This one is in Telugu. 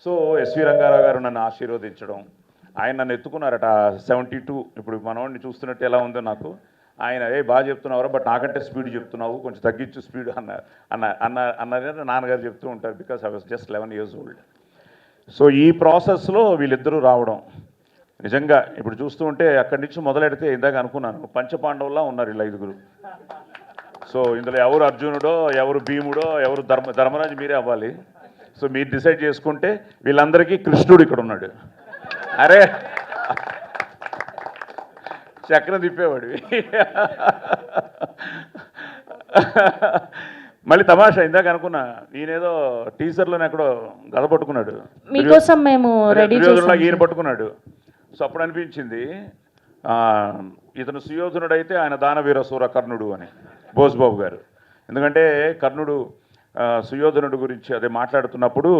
సో ఎస్వి రంగారావు గారు నన్ను ఆశీర్వదించడం, ఆయన నన్ను ఎత్తుకున్నారట 72. ఇప్పుడు మనవాడిని చూస్తున్నట్టు ఎలా ఉందో నాకు, ఆయన బాగా చెప్తున్నావు, బట్ నాకంటే స్పీడ్ చెప్తున్నావు, కొంచెం తగ్గించు స్పీడ్ అన్నది నాన్నగారు చెప్తూ ఉంటారు. Because I was just 11 years old. So ఈ ప్రాసెస్లో వీళ్ళిద్దరూ రావడం నిజంగా ఇప్పుడు చూస్తూ ఉంటే అక్కడి నుంచి మొదలెడితే ఇందాక అనుకున్నాను, పంచపాండవుల్లా ఉన్నారు వీళ్ళు 5గురు. సో ఇందులో ఎవరు అర్జునుడో, ఎవరు భీముడో, ఎవరు ధర్మరాజు మీరే అవ్వాలి. సో మీరు డిసైడ్ చేసుకుంటే వీళ్ళందరికీ కృష్ణుడు ఇక్కడ ఉన్నాడు. అరే చక్రం తిప్పేవాడు. మళ్ళీ తమాషా ఇందాక అనుకున్నా, ఈయనేదో టీజర్లోనే ఎక్కడో గద పట్టుకున్నాడు, మీకోసం మేము రెడీ చేసాం. ఈయన పట్టుకున్నాడు. సో అప్పుడు అనిపించింది ఇతను సుయోధనుడైతే ఆయన దానవీర సూర కర్ణుడు అని బోస్బాబు గారు. ఎందుకంటే కర్ణుడు సుయోధనుడు గురించి అదే మాట్లాడుతున్నప్పుడు